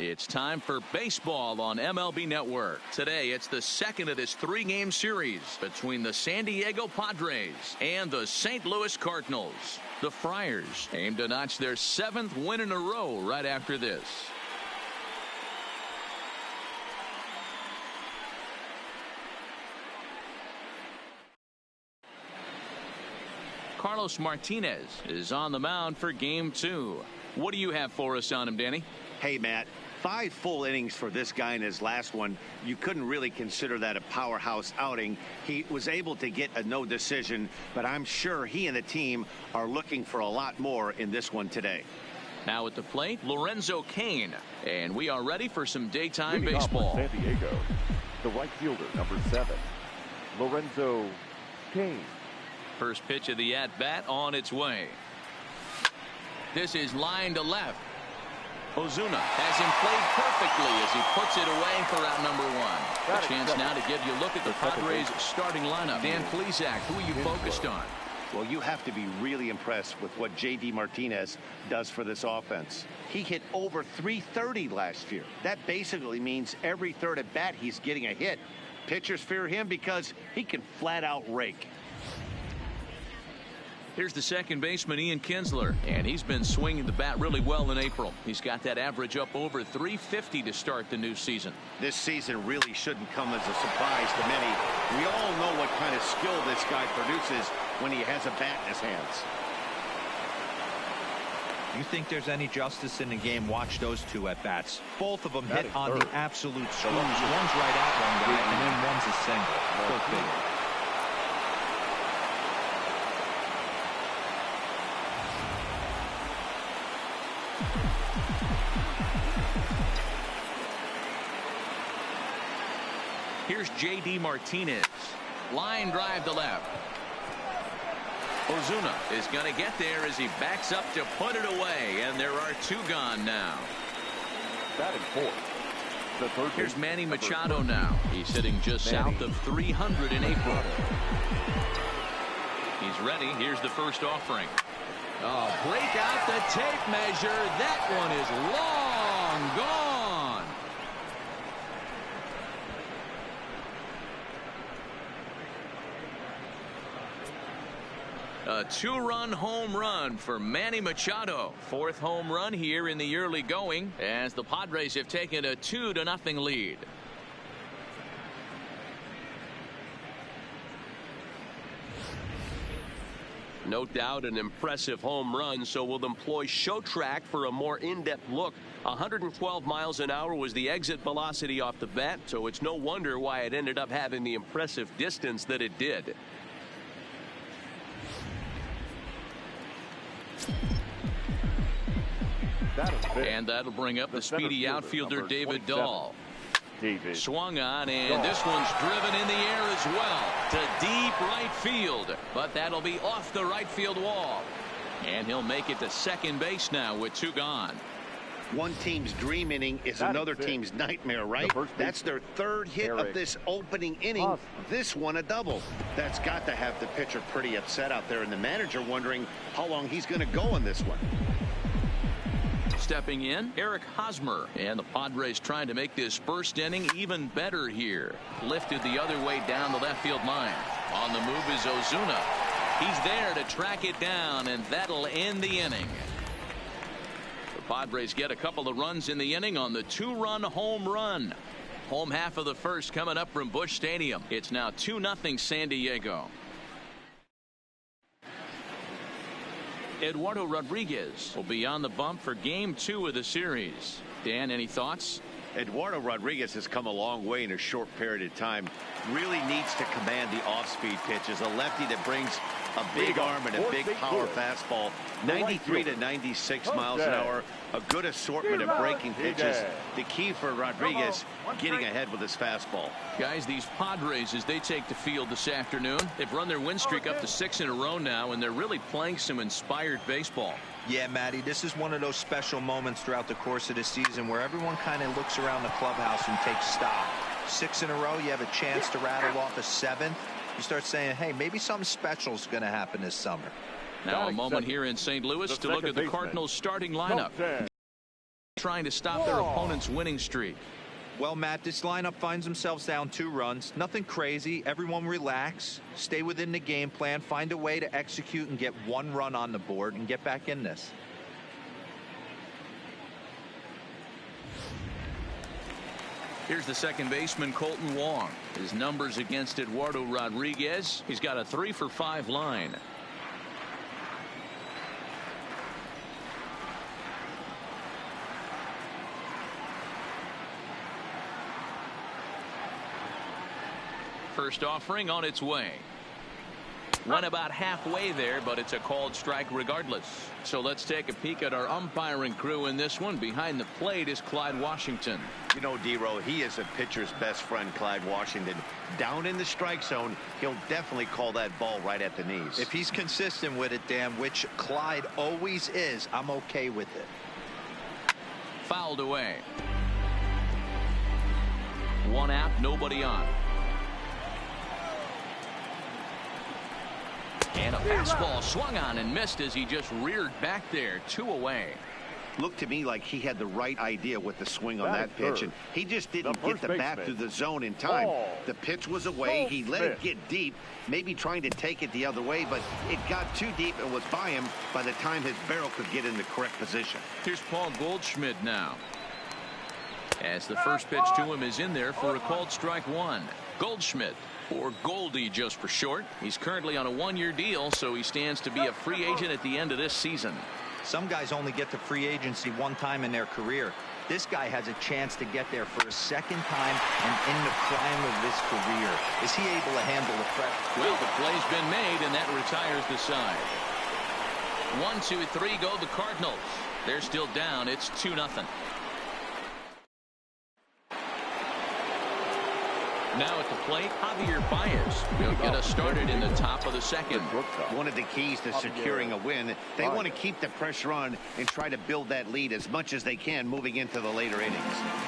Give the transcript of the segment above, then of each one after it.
It's time for baseball on MLB Network. Today, it's the second of this three-game series between the San Diego Padres and the St. Louis Cardinals. The Friars aim to notch their 7th win in a row right after this. Carlos Martinez is on the mound for game 2. What do you have for us on him, Danny? Hey, Matt, 5 full innings for this guy in his last one. You couldn't really consider that a powerhouse outing. He was able to get a no decision, but I'm sure he and the team are looking for a lot more in this one today. Now at the plate, Lorenzo Cain, and we are ready for some daytime Leading baseball. off for San Diego, the right fielder, number 7, Lorenzo Cain. First pitch of the at-bat on its way. This is line to left. Ozuna has him played perfectly as he puts it away for out number 1. A chance now to give you a look at the Padres starting lineup. Dan Plesac, who are you focused on? Well, you have to be really impressed with what J.D. Martinez does for this offense. He hit over .330 last year. That basically means every third at bat he's getting a hit. Pitchers fear him because he can flat out rake. Here's the second baseman, Ian Kinsler, and he's been swinging the bat really well in April. He's got that average up over .350 to start the new season. This season really shouldn't come as a surprise to many. We all know what kind of skill this guy produces when he has a bat in his hands. You think there's any justice in the game? Watch those two at bats. Both of them hit on the absolute screws. One's right at one guy, and then one's a single. Go figure. Here's J.D. Martinez. Line drive to left. Ozuna is going to get there as he backs up to put it away, and there are 2 gone now. Batting fourth, the third. Here's Manny Machado now. He's hitting just south of 300 in April. He's ready. Here's the first offering. Oh, break out the tape measure. That one is long gone. A 2-run home run for Manny Machado. 4th home run here in the early going as the Padres have taken a 2-0 lead. No doubt an impressive home run, so we'll employ show track for a more in-depth look. 112 miles an hour was the exit velocity off the bat, so it's no wonder why it ended up having the impressive distance that it did. And that'll bring up the speedy outfielder David Dahl. Swung on, and this one's driven in the air as well to deep right field, but that'll be off the right field wall, and he'll make it to second base now with 2 gone. One team's dream inning is another team's nightmare, right? That's their 3rd hit of this opening inning. This one a double. That's got to have the pitcher pretty upset out there, and the manager wondering how long he's going to go on this one. Stepping in, Eric Hosmer, and the Padres trying to make this first inning even better here. Lifted the other way down the left field line. On the move is Ozuna. He's there to track it down, and that'll end the inning. The Padres get a couple of runs in the inning on the 2-run home run. Home half of the first coming up from Busch Stadium. It's now 2-0 San Diego. Eduardo Rodriguez will be on the bump for game 2 of the series. Dan, any thoughts? Eduardo Rodriguez has come a long way in a short period of time. Really needs to command the off-speed pitches. A lefty that brings a big arm and a big power fastball. 93 to 96 miles an hour. A good assortment of breaking pitches. The key for Rodriguez, getting ahead with his fastball. Guys, these Padres, as they take the field this afternoon, they've run their win streak up to 6 in a row now, and they're really playing some inspired baseball. Yeah, Matty, this is one of those special moments throughout the course of the season where everyone kind of looks around the clubhouse and takes stock. 6 in a row, you have a chance to rattle off a 7th. You start saying, hey, maybe something special is going to happen this summer. Now a moment here in St. Louis to look at the Cardinals starting lineup. trying to stop their opponent's winning streak. Well, Matt, this lineup finds themselves down 2 runs. Nothing crazy. Everyone relax. Stay within the game plan. Find a way to execute and get 1 run on the board and get back in this. Here's the second baseman, Colton Wong. His numbers against Eduardo Rodriguez. He's got a 3-for-5 line. First offering on its way. Went about halfway there, but it's a called strike regardless. So let's take a peek at our umpiring crew in this one. Behind the plate is Clyde Washington. You know, D-Row, he is a pitcher's best friend, Clyde Washington. Down in the strike zone, he'll definitely call that ball right at the knees. If he's consistent with it, Dan, which Clyde always is, I'm okay with it. Fouled away. 1 out, nobody on. And a fastball swung on and missed as he just reared back there. 2 away. Looked to me like he had the right idea with the swing on that pitch, and he just didn't get the bat through the zone in time. The pitch was away. He let it get deep, maybe trying to take it the other way, but it got too deep and was by him by the time his barrel could get in the correct position. Here's Paul Goldschmidt now, as the first pitch to him is in there for a called strike 1. Goldschmidt, or Goldie just for short. He's currently on a 1-year deal, so he stands to be a free agent at the end of this season. Some guys only get to free agency 1 time in their career. This guy has a chance to get there for a second time and in the prime of his career. Is he able to handle the pressure? Well, the play's been made, and that retires the side. 1, 2, 3 go the Cardinals. They're still down. It's 2-0. Now at the plate, Javier Baez will get us started in the top of the second. One of the keys to securing a win, they want to keep the pressure on and try to build that lead as much as they can moving into the later innings.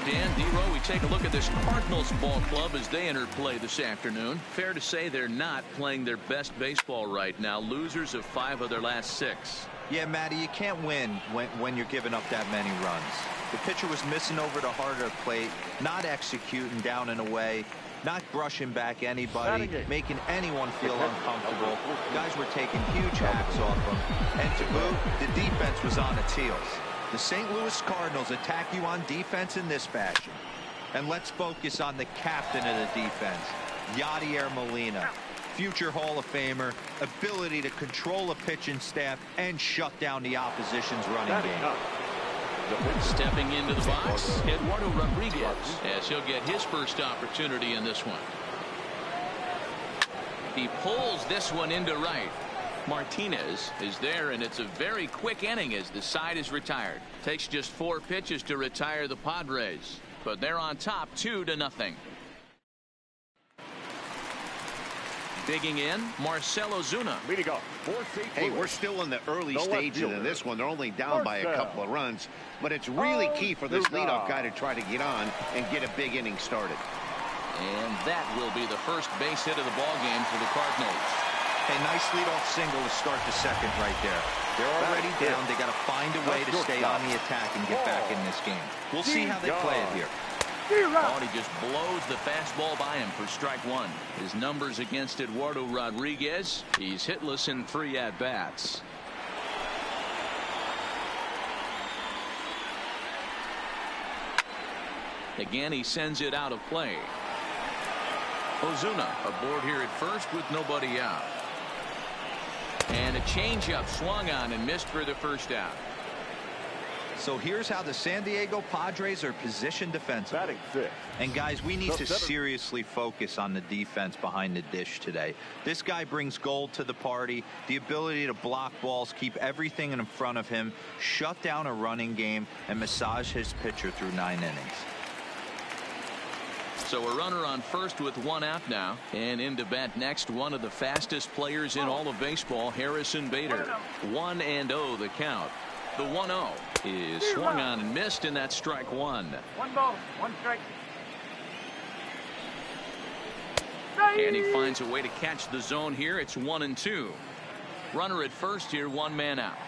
Dan, D-Row, we take a look at this Cardinals ball club as they enter play this afternoon. Fair to say they're not playing their best baseball right now. Losers of 5 of their last 6. Yeah, Matty, you can't win when you're giving up that many runs. The pitcher was missing over the heart of the plate, not executing down and away, not brushing back anybody, making anyone feel uncomfortable. Guys were taking huge hacks off them. And to boot, the defense was on its heels. The St. Louis Cardinals attack you on defense in this fashion. And let's focus on the captain of the defense, Yadier Molina. Future Hall of Famer, ability to control a pitching staff and shut down the opposition's running game. Stepping into the box, Eduardo Rodriguez, as he'll get his first opportunity in this one. He pulls this one into right. Martinez is there, and it's a very quick inning as the side is retired. Takes just 4 pitches to retire the Padres, but they're on top 2-0. Digging in, Marcell Ozuna. Hey, we're still in the early stages of this one. They're only down by a couple of runs, but it's really key for this leadoff guy to try to get on and get a big inning started. And that will be the first base hit of the ball game for the Cardinals. A nice leadoff single to start the second right there. They're already down. They got to find a way to stay on the attack and get back in this game. We'll see how they play it here. Oh, he just blows the fastball by him for strike 1. His numbers against Eduardo Rodriguez, he's hitless in 3 at-bats. Again, he sends it out of play. Ozuna aboard here at first with nobody out. And a changeup swung on and missed for the first out. So here's how the San Diego Padres are positioned defensively. And guys, we need to seriously focus on the defense behind the dish today. This guy brings gold to the party, the ability to block balls, keep everything in front of him, shut down a running game, and massage his pitcher through 9 innings. So a runner on first with 1 out now, and in to bat next, one of the fastest players in all of baseball, Harrison Bader. 1-0 the count. The 1-0 is swung on and missed, and that's strike 1. 1 ball, 1 strike. And he finds a way to catch the zone here. It's 1-2. Runner at first here, 1 man out.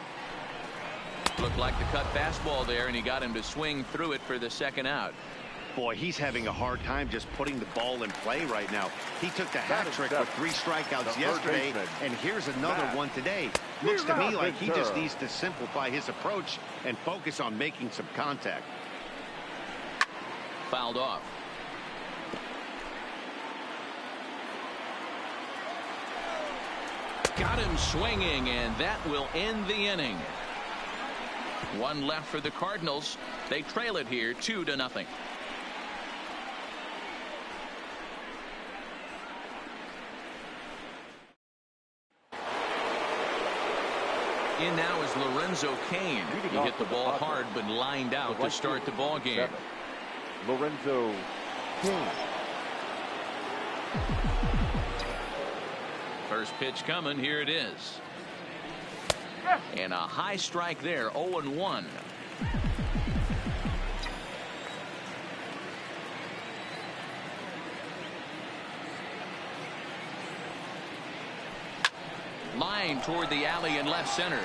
Looked like the cut fastball there, and he got him to swing through it for the second out. Boy, he's having a hard time just putting the ball in play right now. He took the hat trick with 3 strikeouts yesterday, and here's another one today. Looks to me like he just needs to simplify his approach and focus on making some contact. Fouled off. Got him swinging, and that will end the inning. One left for the Cardinals. They trail it here 2-0. In now is Lorenzo Cain. He hit the ball hard but lined out to start the ball game. Lorenzo Cain. First pitch coming. Here it is. And a high strike there. 0-1. Line toward the alley in left center.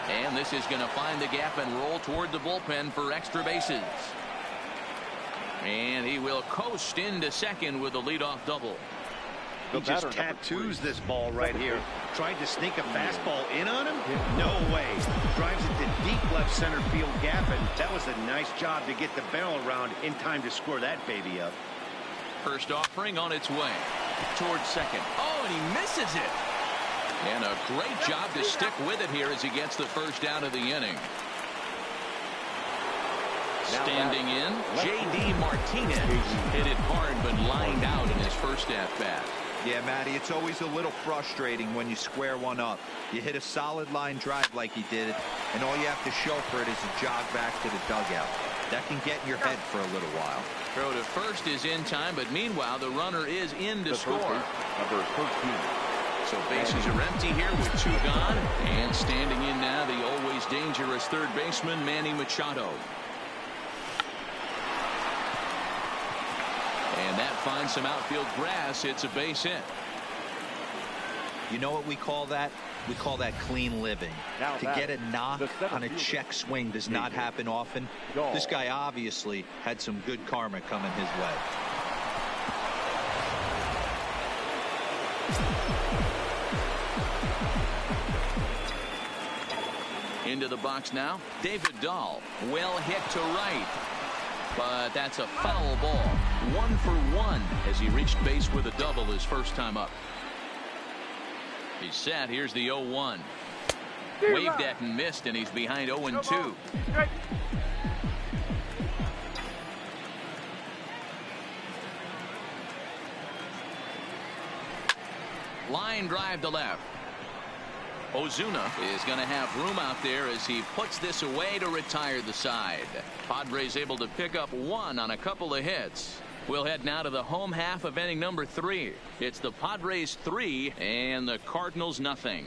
And this is going to find the gap and roll toward the bullpen for extra bases. And he will coast into second with a leadoff double. He just tattoos this ball right here. Tried to sneak a fastball in on him? No way. Drives it to deep left center field gap, and that was a nice job to get the barrel around in time to score that baby up. First offering on its way towards second. Oh, and he misses it. And a great job to stick with it here as he gets the first out of the inning. Standing in, J.D. Martinez hit it hard but lined out in his first at-bat. Yeah, Matty, it's always a little frustrating when you square one up. You hit a solid line drive like he did, and all you have to show for it is a jog back to the dugout. That can get in your head for a little while. Throw to first is in time, but meanwhile the runner is in to score. Number 13. So bases are empty here with 2 gone. And standing in now, the always dangerous third baseman, Manny Machado. And that finds some outfield grass. It's a base hit. You know what we call that? We call that clean living. To get a knock on a check swing does not happen often. This guy obviously had some good karma coming his way. Into the box now, David Dahl. Well hit to right. But that's a foul ball. 1 for 1 as he reached base with a double his first time up. He's set. Here's the 0-1. Waved at and missed, and he's behind 0-2. Line drive to left. Ozuna is going to have room out there as he puts this away to retire the side. Padres able to pick up 1 on a couple of hits. We'll head now to the home half of inning number 3. It's the Padres 3 and the Cardinals nothing.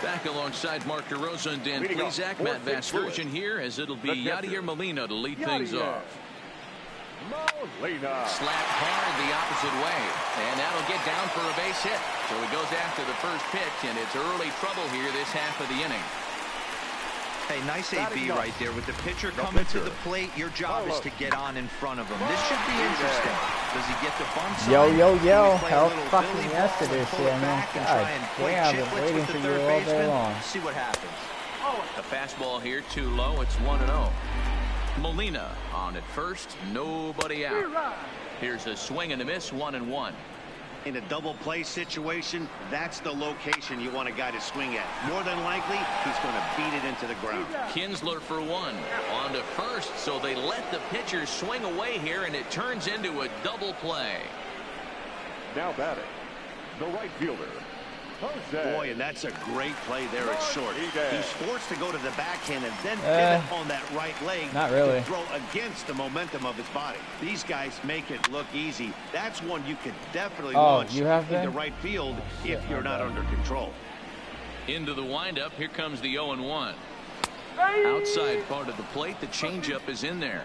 Back alongside Mark DeRosa and Dan Plesac. Matt Vasgersian here as it'll be Yadier Molina to lead things off. Slapped hard the opposite way, and that'll get down for a base hit. So he goes after the first pitch, and it's early trouble here this half of the inning. Hey, nice AB right there. With the pitcher coming to the plate, your job is to get on in front of him. This should be interesting. Does he get the bunt sign? Yo. How fucking yes it is here, man. God damn, I've been waiting for you all day long. See what happens. The fastball here too low. It's 1-0. Molina on at first. Nobody out. Here's a swing and a miss. 1-1. In a double play situation, that's the location you want a guy to swing at. More than likely, he's going to beat it into the ground. Kinsler for 1. On to first, so they let the pitcher swing away here, and it turns into a double play. Now batting, the right fielder, Jose. Boy, and that's a great play there at short. He's forced to go to the backhand and then pivot on that right leg not really. to throw against the momentum of his body. These guys make it look easy. That's one you could definitely launch into right field if you're not under control. Into the windup. Here comes the 0-1. Outside part of the plate. The changeup is in there.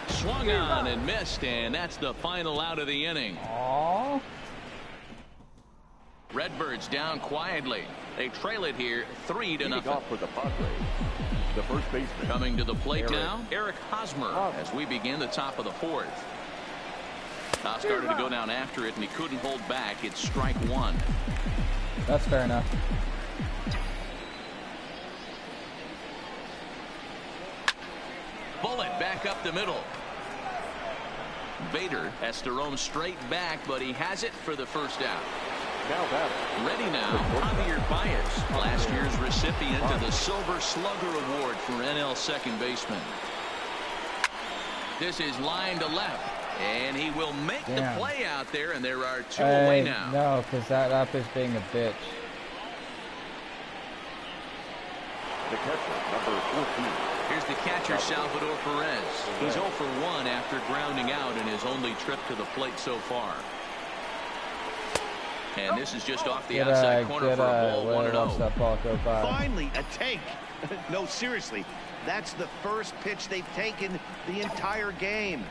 Swung on and missed, and that's the final out of the inning. Aww. Redbirds down quietly. They trail it here 3-0. Off for the Padres, the first baseman. Coming to the plate now, Eric Hosmer, as we begin the top of the fourth. Now started to go down after it, and he couldn't hold back. It's strike one. That's fair enough. Bullet back up the middle. Bader has to roam straight back, but he has it for the first out. Now batting. Ready now, Javier Baez, last year's recipient of the Silver Slugger Award for NL second baseman. This is line to left, and he will make the play out there, and there are two away now. No, because that up is being a bitch. The catcher, number 14. Here's the catcher, Salvador Perez. He's 0 for 1 after grounding out in his only trip to the plate so far. And this is just off the outside corner for a ball, 1-0. That ball go by. Finally, a take. No, seriously. That's the first pitch they've taken the entire game.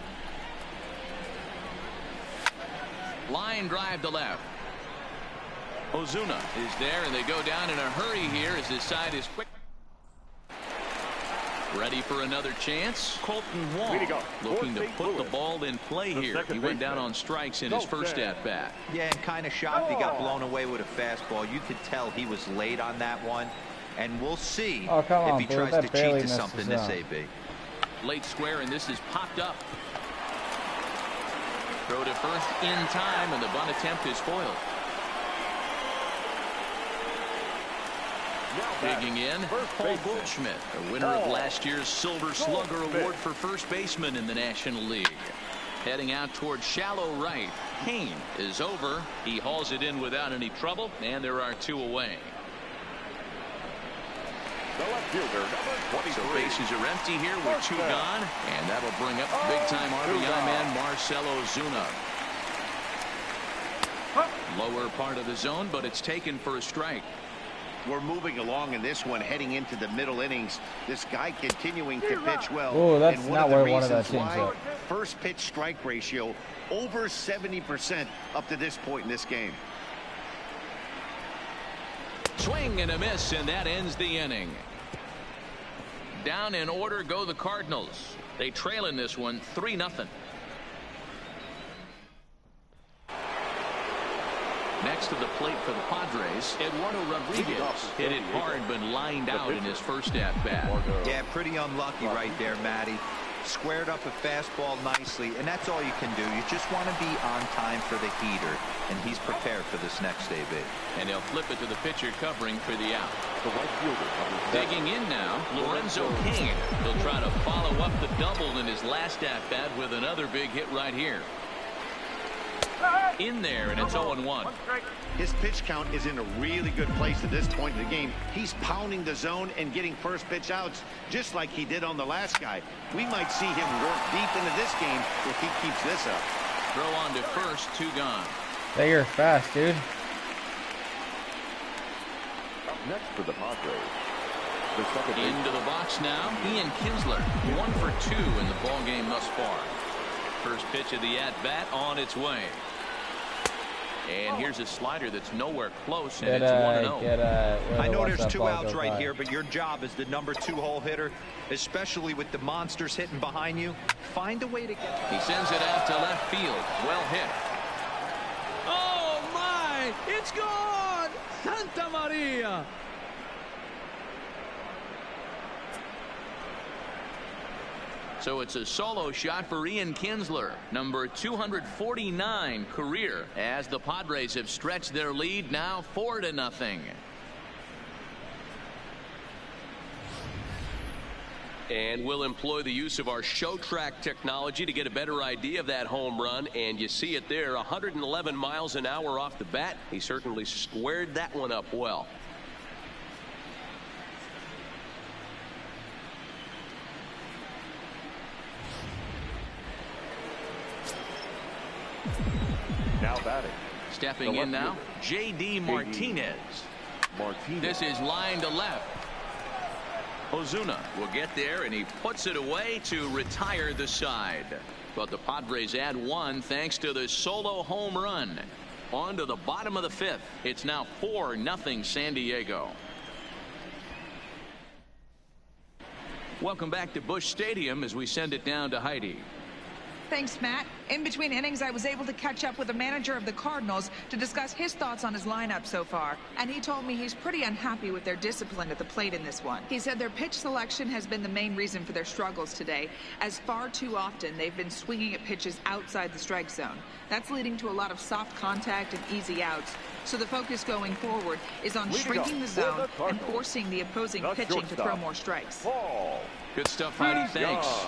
Line drive to left. Ozuna is there, and they go down in a hurry here as this side is quick. Ready for another chance. Colton Wong looking to put the ball in play here. He went down on strikes in his first at-bat. Yeah, and kind of shocked he got blown away with a fastball. You could tell he was late on that one. And we'll see if he tries to cheat to something this AB. Late square, and this is popped up. Throw to first in time, and the bunt attempt is foiled. Digging in, Paul Goldschmidt, the winner of last year's Silver Slugger Award for first baseman in the National League. Heading out towards shallow right. Kane is over. He hauls it in without any trouble, and there are two away. The left fielder, number 23. So bases are empty here with two gone, and that'll bring up big-time RBI man Marcell Ozuna. Lower part of the zone, but it's taken for a strike. We're moving along in this one, heading into the middle innings. This guy continuing to pitch well. Oh, that's and not where one of that teams are. First pitch strike ratio over 70% up to this point in this game. Swing and a miss, and that ends the inning. Down in order go the Cardinals. They trail in this one 3-0. Next to the plate for the Padres, Eduardo Rodriguez hit it hard but lined out in his first at-bat. Yeah, pretty unlucky right there, Matty. Squared up a fastball nicely, and that's all you can do. You just want to be on time for the heater, and he's prepared for this next AB. And he'll flip it to the pitcher covering for the out. The right fielder, digging in now, Lorenzo Cain. He'll try to follow up the double in his last at-bat with another big hit right here. In there, and it's 0-1. His pitch count is in a really good place at this point in the game. He's pounding the zone and getting first pitch outs just like he did on the last guy. We might see him work deep into this game if he keeps this up. Throw on to first, two gone. Hey, you're fast, dude. Up next for the Padres. The second into the box now, Ian Kinsler, 1 for 2 in the ball game thus far. First pitch of the at-bat on its way. And here's a slider that's nowhere close, and it's 1-0. I know there's two outs right here, but your job as the number 2 hole hitter, especially with the monsters hitting behind you, find a way to get. He sends it out to left field. Well hit. Oh, my! It's gone! Santa Maria! So it's a solo shot for Ian Kinsler, number 249 career, as the Padres have stretched their lead now 4-0. And we'll employ the use of our show track technology to get a better idea of that home run. And you see it there, 111 miles an hour off the bat. He certainly squared that one up well. Now batting. Stepping in now, J.D. Martinez. This is line to left. Ozuna will get there, and he puts it away to retire the side. But the Padres add one thanks to the solo home run. On to the bottom of the fifth. It's now 4-0 San Diego. Welcome back to Busch Stadium as we send it down to Heidi. Thanks, Matt. In between innings, I was able to catch up with the manager of the Cardinals to discuss his thoughts on his lineup so far. And he told me he's pretty unhappy with their discipline at the plate in this one. He said their pitch selection has been the main reason for their struggles today, as far too often they've been swinging at pitches outside the strike zone. That's leading to a lot of soft contact and easy outs. So the focus going forward is on shrinking the zone and forcing the opposing pitching to throw more strikes. Good stuff, Heidi. Thanks.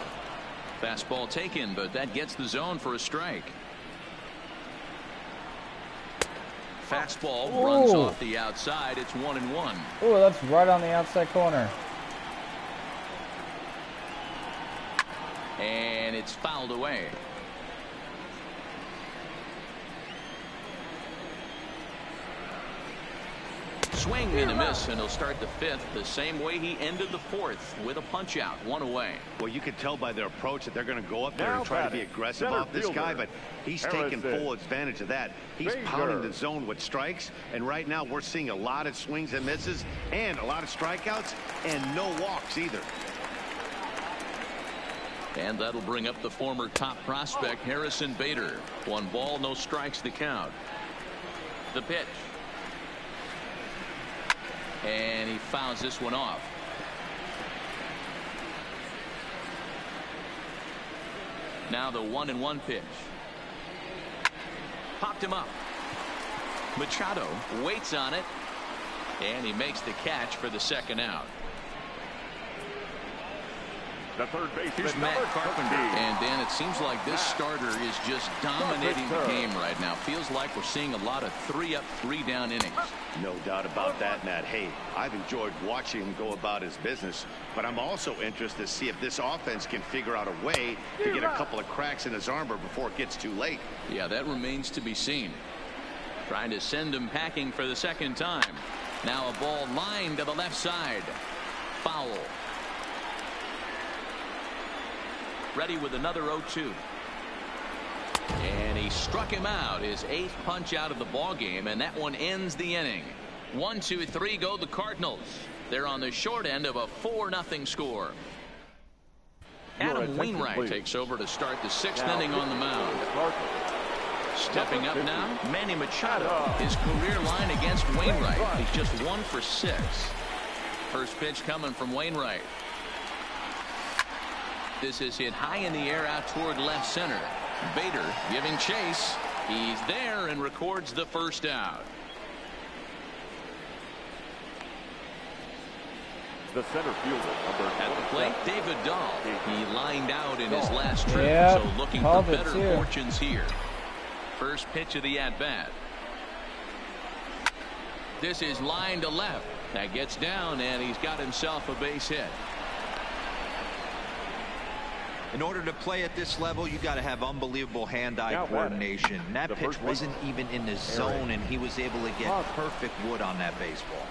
Fastball taken, but that gets the zone for a strike. Fastball runs off the outside. It's 1-1. Oh, that's right on the outside corner. And it's fouled away. Swing and a miss, and he'll start the fifth the same way he ended the fourth, with a punch out, one away. Well, you can tell by their approach that they're going to go up there and try to be aggressive off this guy, but he's taking full advantage of that. He's pounding the zone with strikes, and right now we're seeing a lot of swings and misses and a lot of strikeouts and no walks either. And that'll bring up the former top prospect, Harrison Bader. 1 ball, no strikes to count. The pitch. And he fouls this one off. Now the 1-1 pitch. Popped him up. Machado waits on it, and he makes the catch for the second out. The third baseman, here's Matt Carpenter. And Dan, it seems like this starter is just dominating the game right now. Feels like we're seeing a lot of 3-up, 3-down innings. No doubt about that, Matt. Hey, I've enjoyed watching him go about his business, but I'm also interested to see if this offense can figure out a way to get a couple of cracks in his armor before it gets too late. Yeah, that remains to be seen. Trying to send him packing for the second time. Now a ball lined to the left side. Foul. Ready with another 0-2. And he struck him out, his 8th punch out of the ball game, and that one ends the inning. 1-2-3 go the Cardinals. They're on the short end of a 4-0 score. Adam Wainwright takes over to start the 6th inning on the mound. Stepping up now, Manny Machado. His career line against Wainwright. He's just 1 for 6. First pitch coming from Wainwright. This is hit high in the air out toward left center. Bader giving chase. He's there and records the first out. The center fielder, at the plate, David Dahl. He lined out in his last trip, so looking for better fortunes here. First pitch of the at-bat. This is line to left. That gets down, and he's got himself a base hit. In order to play at this level, you got to have unbelievable hand-eye coordination. And that pitch wasn't even in the zone, and he was able to get perfect wood on that baseball.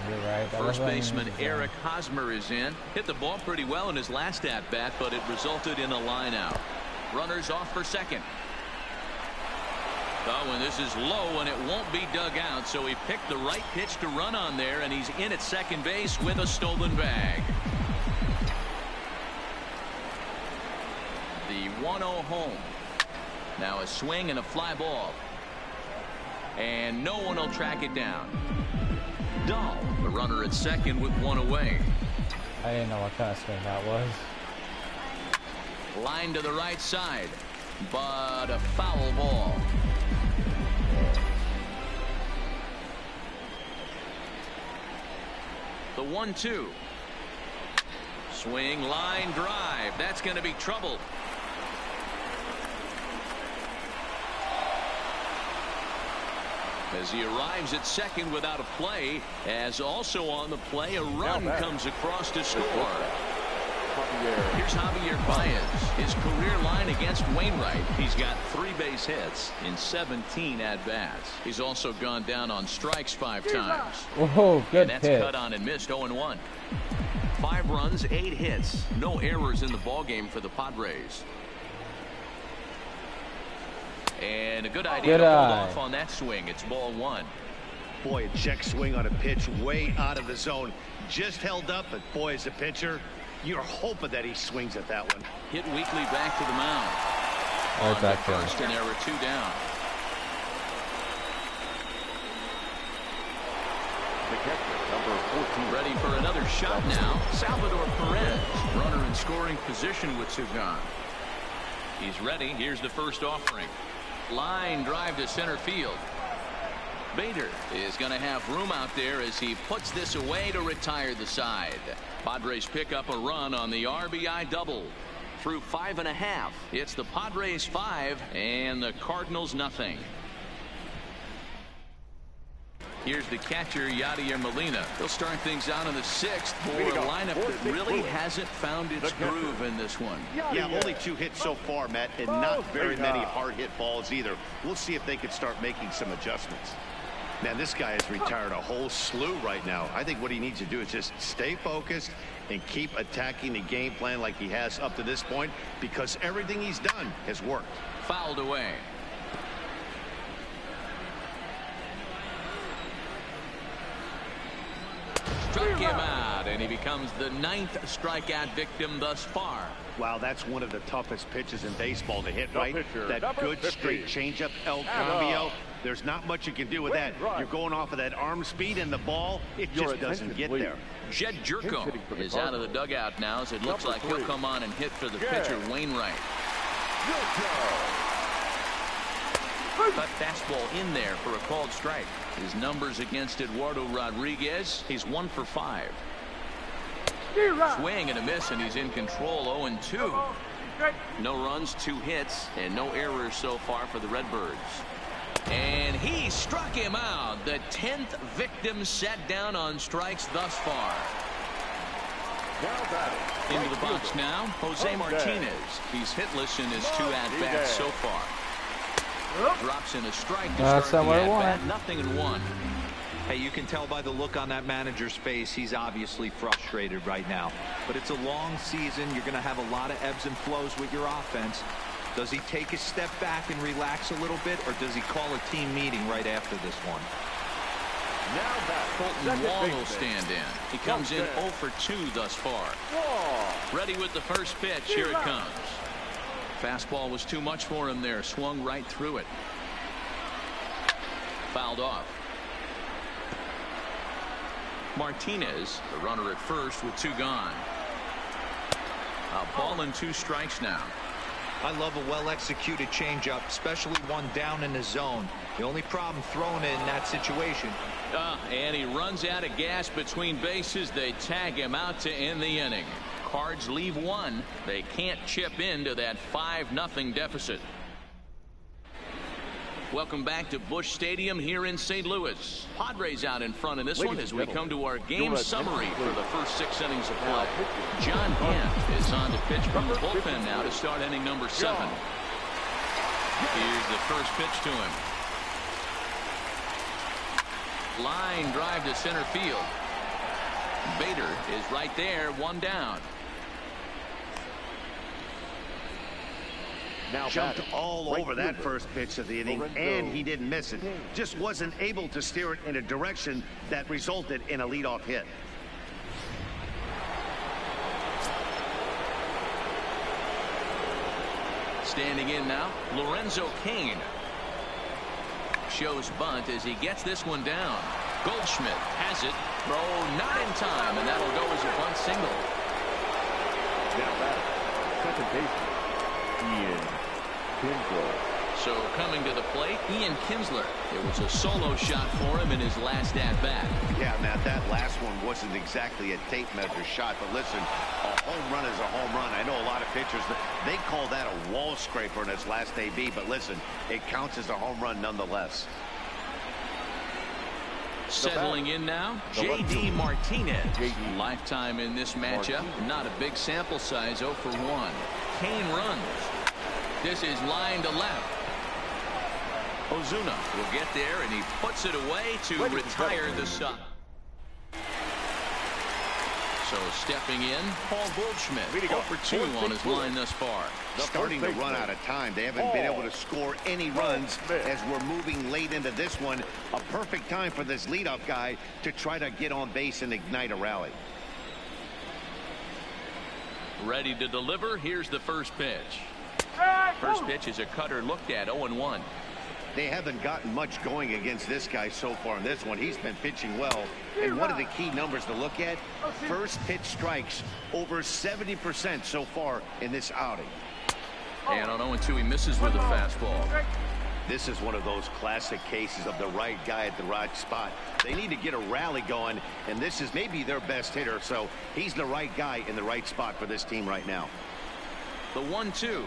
You're right. First baseman Eric Hosmer is in. Hit the ball pretty well in his last at-bat, but it resulted in a line out. Runners off for second. Oh, and this is low, and it won't be dug out, so he picked the right pitch to run on there, and he's in at second base with a stolen bag. The 1-0 home. Now a swing and a fly ball. And no one will track it down. Dahl, the runner at second with 1 away. I didn't know what kind of swing that was. Line to the right side, but a foul ball. The 1-2. Swing, line drive. That's going to be trouble. As he arrives at second without a play, as also on the play, a run comes across to score. Here's Javier Baez. His career line against Wainwright. He's got 3 base hits in 17 at-bats. He's also gone down on strikes 5 times. Oh, good and that's pitch. cut on and missed 0-1. 5 runs, 8 hits. No errors in the ballgame for the Padres. And a good idea to hold off on that swing. It's ball 1. Boy, a check swing on a pitch way out of the zone. Just held up, but boy, as a pitcher, you're hoping that he swings at that one. Hit weakly back to the mound. Right back to first, and error 2 down. The catcher, number 14. Ready for another shot now. Salvador Perez, runner in scoring position with 2 gone. He's ready. Here's the first offering. Line drive to center field. Bader is going to have room out there as he puts this away to retire the side. Padres pick up a run on the RBI double. Through 5.5, it's the Padres 5 and the Cardinals nothing. Here's the catcher, Yadier Molina. He'll start things out in the 6th for a lineup that really hasn't found its groove in this one. Yeah, only 2 hits so far, Matt, and not very many hard hit balls either. We'll see if they can start making some adjustments. Man, this guy has retired a whole slew right now. I think what he needs to do is just stay focused and keep attacking the game plan like he has up to this point, because everything he's done has worked. Fouled away. Struck him out, and he becomes the 9th strikeout victim thus far. Wow, that's one of the toughest pitches in baseball to hit, right? That good straight changeup, El Cambio. There's not much you can do with that. You're going off of that arm speed, and the ball, it just doesn't get there. Jed Jerko is out of the dugout now, as it looks like he'll come on and hit for the pitcher, Wainwright. Cut fastball in there for a called strike. His numbers against Eduardo Rodriguez, he's 1 for 5. Swing and a miss, and he's in control. 0-2. No runs, 2 hits, and no errors so far for the Redbirds. And he struck him out. The 10th victim set down on strikes thus far. Into the box now, Jose Martinez. He's hitless in his 2 at-bats so far. Drops in a strike to start the at-bat. 0-1. Hey, you can tell by the look on that manager's face, he's obviously frustrated right now. But it's a long season. You're going to have a lot of ebbs and flows with your offense. Does he take a step back and relax a little bit, or does he call a team meeting right after this one? Colton Wong will stand in. He comes in 0 for 2 thus far. Ready with the first pitch. Here it comes. Fastball was too much for him there. Swung right through it. Fouled off. Martinez, the runner at first with 2 gone. A ball and 2 strikes now. I love a well-executed changeup, especially one down in the zone. The only problem throwing it in that situation. And he runs out of gas between bases. They tag him out to end the inning. Cards leave 1. They can't chip into that 5-0 deficit. Welcome back to Busch Stadium here in St. Louis. Padres out in front in this one as we come to our game summary for the first 6 innings of play. John Gant is on to pitch from the bullpen now to start inning number 7. Here's the first pitch to him. Line drive to center field. Bader is right there, 1 down. Now jumped all over that first pitch of the inning, and he didn't miss it. Just wasn't able to steer it in a direction that resulted in a leadoff hit. Standing in now, Lorenzo Cain. Shows bunt as he gets this one down. Goldschmidt has it. Throw not in time, and that'll go as a bunt single. Now batter, second baseman, Ian Kinsler. So coming to the plate, Ian Kinsler. It was a solo shot for him in his last at-bat. Yeah, Matt, that last one wasn't exactly a tape measure shot, but listen, a home run is a home run. I know a lot of pitchers, they call that a wall scraper in its last AB, but listen, it counts as a home run nonetheless. Settling in now, J.D. Martinez. Lifetime in this matchup. Not a big sample size, 0 for 1. Kane runs. This is line to left. Ozuna will get there, and he puts it away to retire the side. So stepping in, Paul Goldschmidt, 0 for 2 on his line thus far. Starting to run out of time. They haven't been able to score any runs as we're moving late into this one. A perfect time for this leadoff guy to try to get on base and ignite a rally. Ready to deliver. Here's the first pitch. First pitch is a cutter looked at, 0-1. They haven't gotten much going against this guy so far in this one. He's been pitching well. And one of the key numbers to look at, first pitch strikes, over 70% so far in this outing. And on 0-2, he misses with a fastball. This is one of those classic cases of the right guy at the right spot. They need to get a rally going, and this is maybe their best hitter, so he's the right guy in the right spot for this team right now. The 1-2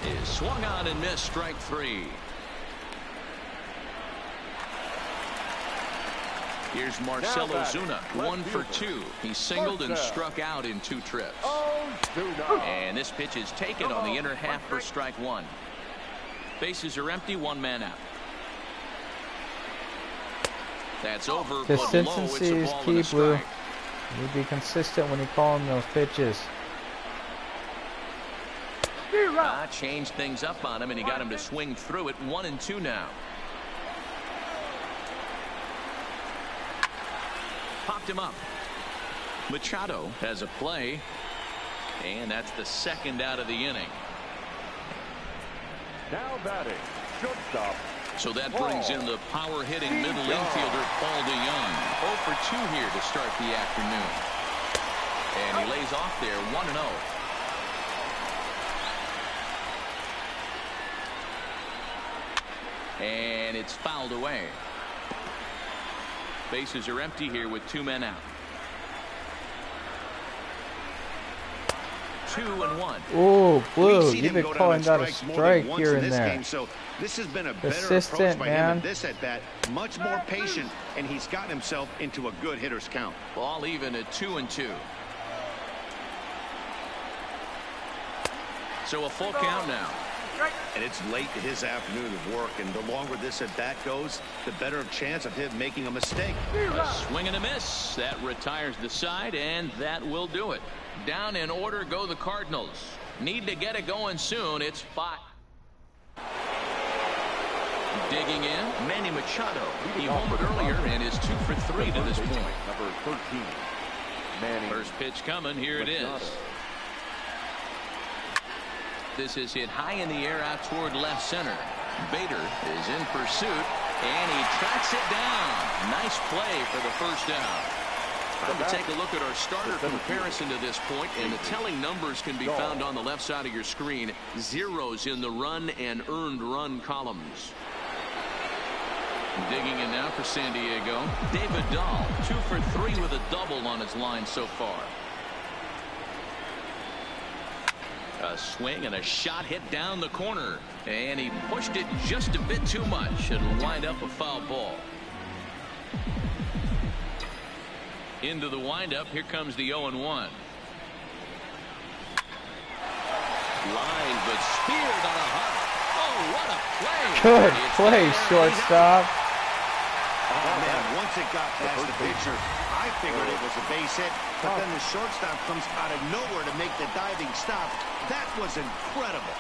is swung on and missed, strike 3. Here's Marcell Ozuna, 1 for 2. He singled and struck out in 2 trips. And this pitch is taken on the inner half for strike 1. Bases are empty, 1 man out. That's over. Consistency is key, Blue. You be consistent when you call him those pitches. Changed things up on him, and he got him to swing through it. 1-2 now. Popped him up. Machado has a play, and that's the second out of the inning. Now batting, shortstop. So that brings in the power-hitting middle infielder Paul DeYoung. 0 for 2 here to start the afternoon. And he lays off there, 1-0. And it's fouled away. Bases are empty here with 2 men out. 2-1. Oh, Blue, you've been calling that a strike here and there. Game, so this has been a better Consistent, approach by man. him at this at bat. Much more patient, and he's got himself into a good hitter's count. Ball even at 2-2. So a full count now. And it's late in his afternoon of work, and the longer this at bat goes, the better of chance of him making a mistake. A swing and a miss. That retires the side, and that will do it. Down in order go the Cardinals. Need to get it going soon. It's 5. Digging in, Manny Machado. He homered earlier and is 2 for 3 to this point. Number 13, Manny. First pitch coming. Here it is. This is hit high in the air out toward left center. Bader is in pursuit, and he tracks it down. Nice play for the first down. Time to take a look at our starter comparison to this point, and the telling numbers can be found on the left side of your screen. Zeros in the run and earned run columns. Digging in now for San Diego, David Dahl, 2 for 3 with a double on his line so far. A swing and a shot hit down the corner, and he pushed it just a bit too much. It'll wind up a foul ball. Into the windup, here comes the 0-1. Line, but speared on a hop. Oh, what a play! Good play, shortstop. Oh, man, once it got past the pitcher, I figured it was a base hit, but then the shortstop comes out of nowhere to make the diving stop. That was incredible.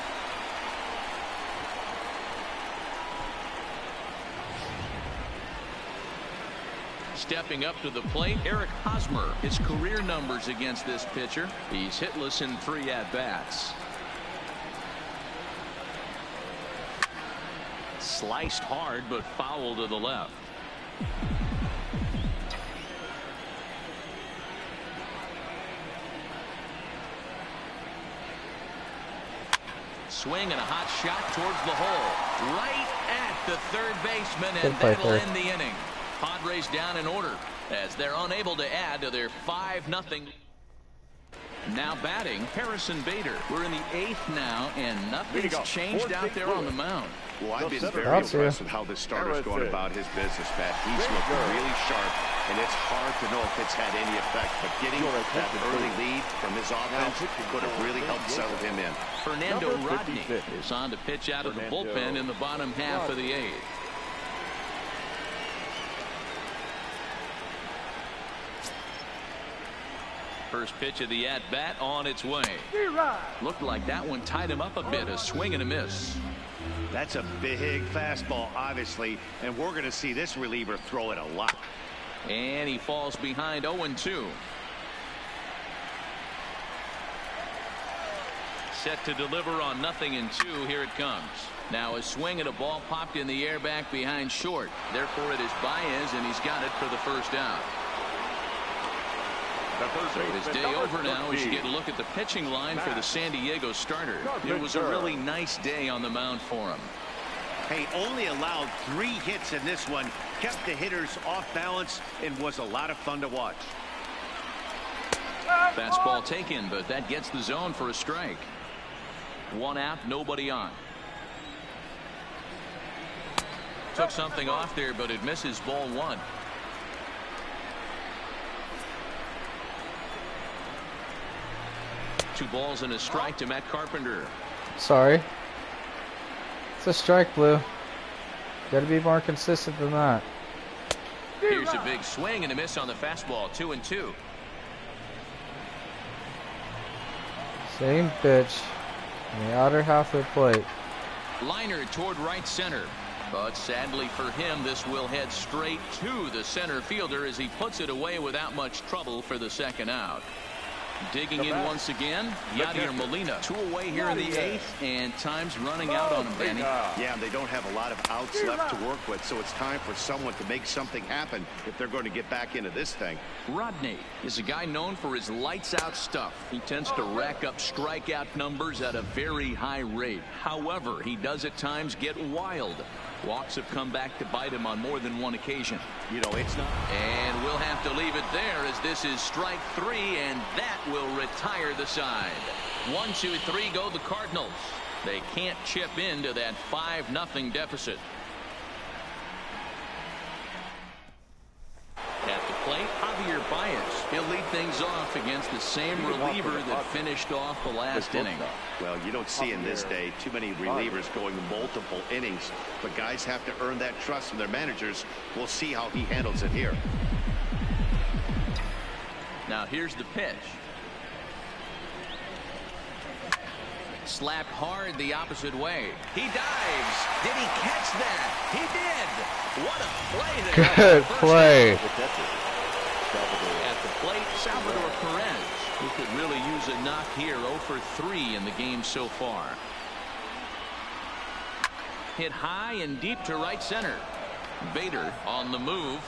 Stepping up to the plate, Eric Hosmer. His career numbers against this pitcher. He's hitless in 3 at-bats. Sliced hard, but foul to the left. Swing and a hot shot towards the hole. Right at the third baseman, and that'll end the inning. Padres down in order as they're unable to add to their 5-0. Now batting, Harrison Bader. We're in the 8th now, and nothing's changed out there on the mound. Well, I've been very impressed with how this starter's going about his business, Matt. He's looking really sharp, and it's hard to know if it's had any effect. But getting that early lead from his offense could have really helped settle him in. Fernando Rodney is on to pitch out of the bullpen in the bottom half of the 8th. First pitch of the at-bat on its way. Looked like that one tied him up a bit. A swing and a miss. That's a big fastball, obviously, and we're going to see this reliever throw it a lot. And he falls behind 0-2. Set to deliver on 0-2. Here it comes. Now a swing and a ball popped in the air back behind short. Therefore it is Baez, and he's got it for the first out. So his day over now as you get a look at the pitching line for the San Diego starter. It was a really nice day on the mound for him. Hey, only allowed 3 hits in this one, kept the hitters off balance, and was a lot of fun to watch. Fastball taken, but that gets the zone for a strike. 1 out, nobody on. Took something off there, but it misses. Ball 1. Two balls and a strike to Matt Carpenter. Sorry. It's a strike, Blue. Got to be more consistent than that. Here's a big swing and a miss on the fastball. 2-2. Same pitch in the outer half of the plate. Liner toward right center. But sadly for him, this will head straight to the center fielder as he puts it away without much trouble for the second out. Digging in once again, Yadier Molina. 2 away here in the 8th, and time's running out on him, Danny. Yeah, they don't have a lot of outs left to work with, so it's time for someone to make something happen if they're going to get back into this thing. Rodney is a guy known for his lights-out stuff. He tends to rack up strikeout numbers at a very high rate. However, he does at times get wild. Walks have come back to bite him on more than one occasion. You know, it's not. And we'll have to leave it there as this is strike 3, and that will retire the side. 1, 2, 3 go the Cardinals. They can't chip into that 5-0 deficit. At the plate, Javier Baez. He'll lead things off against the same reliever that finished off the last inning. Well, you don't see in this day too many relievers going multiple innings, but guys have to earn that trust from their managers. We'll see how he handles it here. Now here's the pitch. Slapped hard the opposite way. He dives. Did he catch that? He did. What a play there. Good play. At the plate, Salvador Perez, who could really use a knock here. 0 for 3 in the game so far. Hit high and deep to right center. Bader on the move.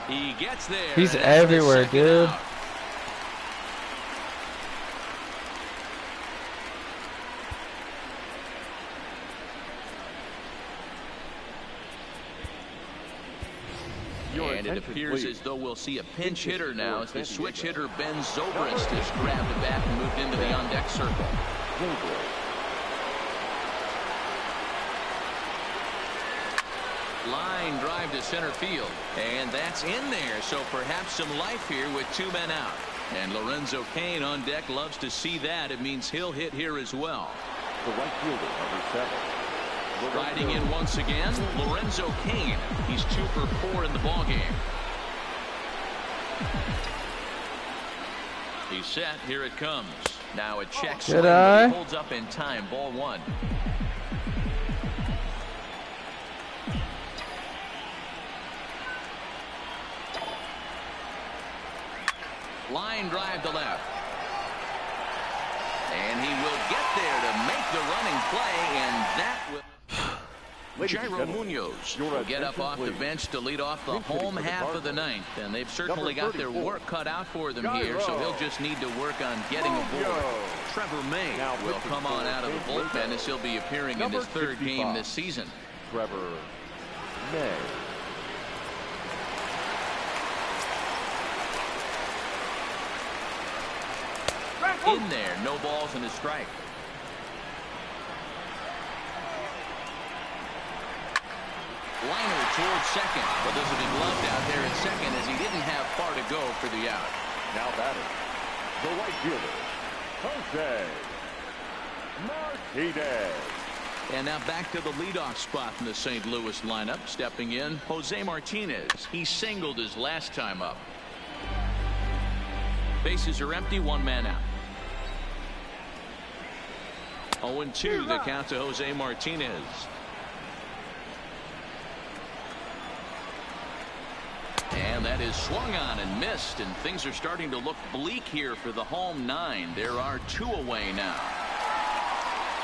He gets there. He's everywhere, dude. Out. And it appears as though we'll see a pinch hitter now as the switch hitter Ben Zobrist has grabbed the bat and moved into the on-deck circle. Line drive to center field, and that's in there, so perhaps some life here with 2 men out. And Lorenzo Cain on deck loves to see that. It means he'll hit here as well. The right fielder, number 7. Riding in once again, Lorenzo Cain. He's 2 for 4 in the ballgame. He's set. Here it comes. Now a check swing, but he holds up in time. Ball 1. Line drive to left. And he will get there to make the running play, and that will... Jairo Munoz will get up off the bench to lead off the home half of the 9th, and they've certainly got their work cut out for them here, so he'll just need to work on getting aboard. Trevor May will come on out of the bullpen as he'll be appearing in his 3rd game this season. Trevor May. In there, no balls and a strike. Liner towards second, but this will be gloved out there at second as he didn't have far to go for the out. Now batting, the right fielder, Jose Martinez. And now back to the leadoff spot in the St. Louis lineup. Stepping in, Jose Martinez. He singled his last time up. Bases are empty, one man out. 0-2 the count to Jose Martinez. And that is swung on and missed, and things are starting to look bleak here for the home 9. There are 2 away now.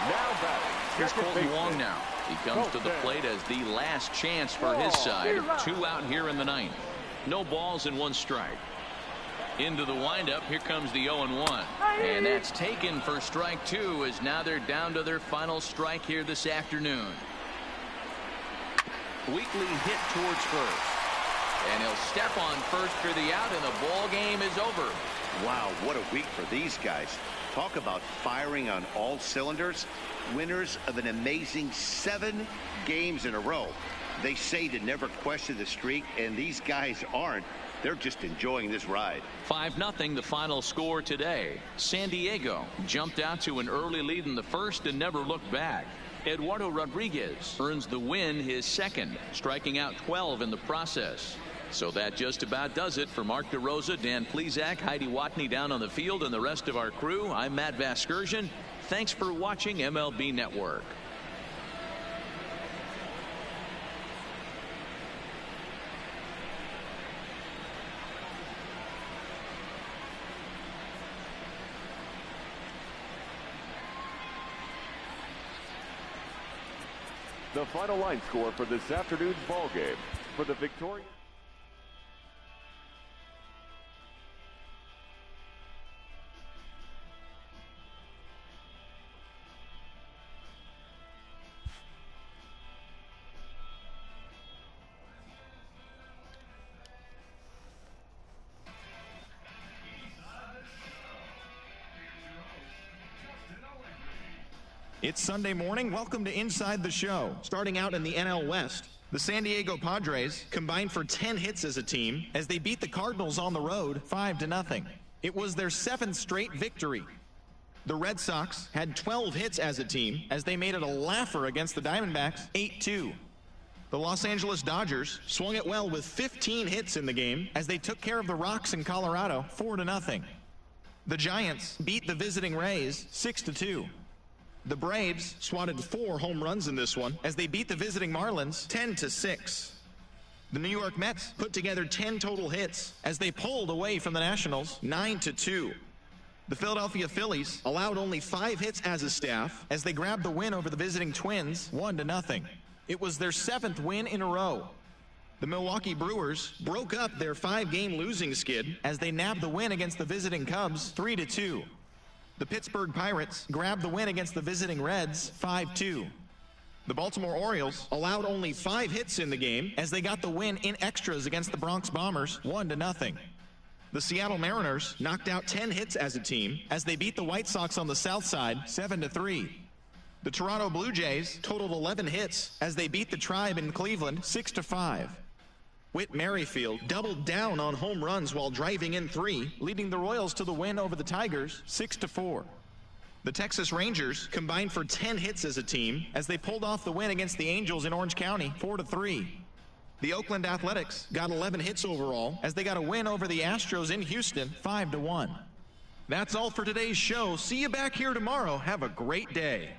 Now batting. Here's Colton Wong now. He comes to the plate as the last chance for his side. 2 out here in the 9th. No balls and 1 strike. Into the windup. Here comes the 0-1. And that's taken for strike 2 as now they're down to their final strike here this afternoon. Weekly hit towards first. And he'll step on first for the out, and the ball game is over. Wow, what a week for these guys. Talk about firing on all cylinders. Winners of an amazing 7 games in a row. They say to never question the streak, and these guys aren't. They're just enjoying this ride. 5-0 the final score today. San Diego jumped out to an early lead in the first and never looked back. Eduardo Rodriguez earns the win, his second, striking out 12 in the process. So that just about does it for Mark DeRosa, Dan Plesac, Heidi Watney down on the field, and the rest of our crew. I'm Matt Vasgersian. Thanks for watching MLB Network. The final line score for this afternoon's ball game. For the Victoria. It's Sunday morning. Welcome to Inside the Show. Starting out in the NL West, the San Diego Padres combined for 10 hits as a team as they beat the Cardinals on the road 5-0. It was their 7th straight victory. The Red Sox had 12 hits as a team as they made it a laugher against the Diamondbacks 8-2. The Los Angeles Dodgers swung it well with 15 hits in the game as they took care of the Rocks in Colorado 4-0. The Giants beat the visiting Rays 6-2. The Braves swatted 4 home runs in this one as they beat the visiting Marlins 10-6. The New York Mets put together 10 total hits as they pulled away from the Nationals 9-2. The Philadelphia Phillies allowed only 5 hits as a staff as they grabbed the win over the visiting Twins 1-0. It was their 7th win in a row. The Milwaukee Brewers broke up their 5-game losing skid as they nabbed the win against the visiting Cubs 3-2. The Pittsburgh Pirates grabbed the win against the visiting Reds 5-2. The Baltimore Orioles allowed only 5 hits in the game as they got the win in extras against the Bronx Bombers 1-0. The Seattle Mariners knocked out 10 hits as a team as they beat the White Sox on the south side 7-3. The Toronto Blue Jays totaled 11 hits as they beat the Tribe in Cleveland 6-5. Whit Merrifield doubled down on home runs while driving in 3, leading the Royals to the win over the Tigers 6-4. The Texas Rangers combined for 10 hits as a team as they pulled off the win against the Angels in Orange County 4-3. The Oakland Athletics got 11 hits overall as they got a win over the Astros in Houston 5-1. That's all for today's show. See you back here tomorrow. Have a great day.